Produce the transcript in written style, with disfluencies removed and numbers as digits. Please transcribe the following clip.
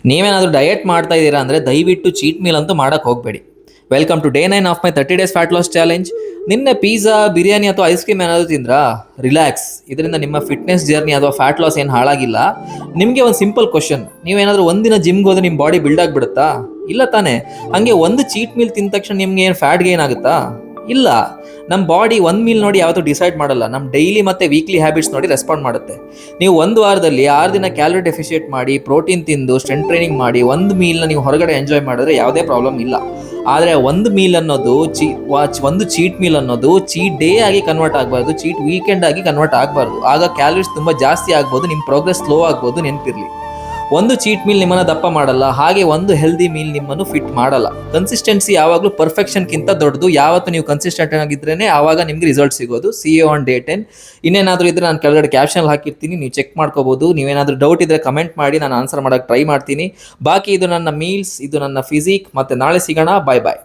ನೀವೇನಾದರೂ ಡಯಟ್ ಮಾಡ್ತಾ ಇದ್ದೀರಾ ಅಂದರೆ ದಯವಿಟ್ಟು ಚೀಟ್ ಮೀಲ್ ಅಂತೂ ಮಾಡೋಕ್ಕೆ ಹೋಗಬೇಡಿ. Welcome to day 9 of my 30 days fat loss challenge. ನಿನ್ನೆ ಪಿಜ್ಜಾ, ಬಿರಿಯಾನಿ ಅಥವಾ ಐಸ್ ಕ್ರೀಮ್ ಏನಾದರೂ ತಿಂದ್ರಾ? ರಿಲ್ಯಾಕ್ಸ್. ಇದರಿಂದ ನಿಮ್ಮ ಫಿಟ್ನೆಸ್ ಜರ್ನಿ ಅಥವಾ ಫ್ಯಾಟ್ ಲಾಸ್ ಏನು ಹಾಳಾಗಿಲ್ಲ. ನಿಮಗೆ ಒಂದು ಸಿಂಪಲ್ ಕ್ವಶನ್, ನೀವೇನಾದರೂ ಒಂದಿನ ಜಿಮ್ಗೆ ಹೋದ್ರೆ ನಿಮ್ಮ ಬಾಡಿ ಬಿಲ್ಡ್ ಆಗಿಬಿಡುತ್ತಾ? ಇಲ್ಲ ತಾನೇ. ಹಾಗೆ ಒಂದು ಚೀಟ್ ಮೀಲ್ ತಿಂದ ತಕ್ಷಣ ನಿಮ್ಗೆ ಏನು ಫ್ಯಾಟ್ ಗೇನ್ ಆಗುತ್ತಾ? ಇಲ್ಲ. ನಮ್ಮ ಬಾಡಿ ಒಂದು ಮೀಲ್ ನೋಡಿ ಯಾವತ್ತೂ ಡಿಸೈಡ್ ಮಾಡಲ್ಲ, ನಮ್ಮ ಡೈಲಿ ಮತ್ತು ವೀಕ್ಲಿ ಹ್ಯಾಬಿಟ್ಸ್ ನೋಡಿ ರೆಸ್ಪಾಂಡ್ ಮಾಡುತ್ತೆ. ನೀವು ಒಂದು ವಾರದಲ್ಲಿ 6 ದಿನ ಕ್ಯಾಲರಿ ಡೆಫಿಷಿಯೇಟ್ ಮಾಡಿ, ಪ್ರೋಟೀನ್ ತಿಂದು, ಸ್ಟ್ರೆಂತ್ ಟ್ರೈನಿಂಗ್ ಮಾಡಿ, ಒಂದು ಮೀಲ್ನ ನೀವು ಹೊರಗಡೆ ಎಂಜಾಯ್ ಮಾಡಿದ್ರೆ ಯಾವುದೇ ಪ್ರಾಬ್ಲಮ್ ಇಲ್ಲ. ಆದರೆ ಒಂದು ಮೀಲ್ ಅನ್ನೋದು ಒಂದು ಚೀಟ್ ಮೀಲ್ ಅನ್ನೋದು ಚೀಟ್ ಡೇ ಆಗಿ ಕನ್ವರ್ಟ್ ಆಗಬಾರ್ದು, ಚೀಟ್ ವೀಕೆಂಡ್ ಆಗಿ ಕನ್ವರ್ಟ್ ಆಗಬಾರ್ದು. ಆಗ ಕ್ಯಾಲರೀಸ್ ತುಂಬ ಜಾಸ್ತಿ ಆಗ್ಬೋದು, ನಿಮ್ಮ ಪ್ರೋಗ್ರೆಸ್ ಸ್ಲೋ ಆಗ್ಬೋದು. ನೆನಪಿರಲಿ, ಒಂದು ಚೀಟ್ ಮೀಲ್ ನಿಮ್ಮನ್ನು ದಪ್ಪ ಮಾಡಲ್ಲ, ಹಾಗೆ ಒಂದು ಹೆಲ್ದಿ ಮೀಲ್ ನಿಮ್ಮನ್ನು ಫಿಟ್ ಮಾಡಲ್ಲ. ಕನ್ಸಿಸ್ಟೆನ್ಸಿ ಯಾವಾಗಲೂ ಪರ್ಫೆಕ್ಷನ್ಗಿಂತ ದೊಡ್ಡದು. ಯಾವತ್ತು ನೀವು ಕನ್ಸಿಸ್ಟೆಂಟ್ ಆಗಿದ್ರೇ ಆವಾಗ ನಿಮ್ಗೆ ರಿಸಲ್ಟ್ ಸಿಗೋದು. See you on day 10. ಇನ್ನೇನಾದರೂ ಇದ್ದರೆ ನಾನು ಕೆಳಗಡೆ ಕ್ಯಾಪ್ಷನ್ ಹಾಕಿರ್ತೀನಿ, ನೀವು ಚೆಕ್ ಮಾಡ್ಕೋಬೋದು. ನೀವೇನಾದರೂ ಡೌಟ್ ಇದ್ದರೆ ಕಮೆಂಟ್ ಮಾಡಿ, ನಾನು ಆನ್ಸರ್ ಮಾಡೋಕ್ಕೆ ಟ್ರೈ ಮಾಡ್ತೀನಿ. ಬಾಕಿ ಇದು ನನ್ನ ಮೀಲ್ಸ್, ಇದು ನನ್ನ ಫಿಸಿಕ್. ಮತ್ತು ನಾಳೆ ಸಿಗೋಣ. ಬಾಯ್ ಬಾಯ್.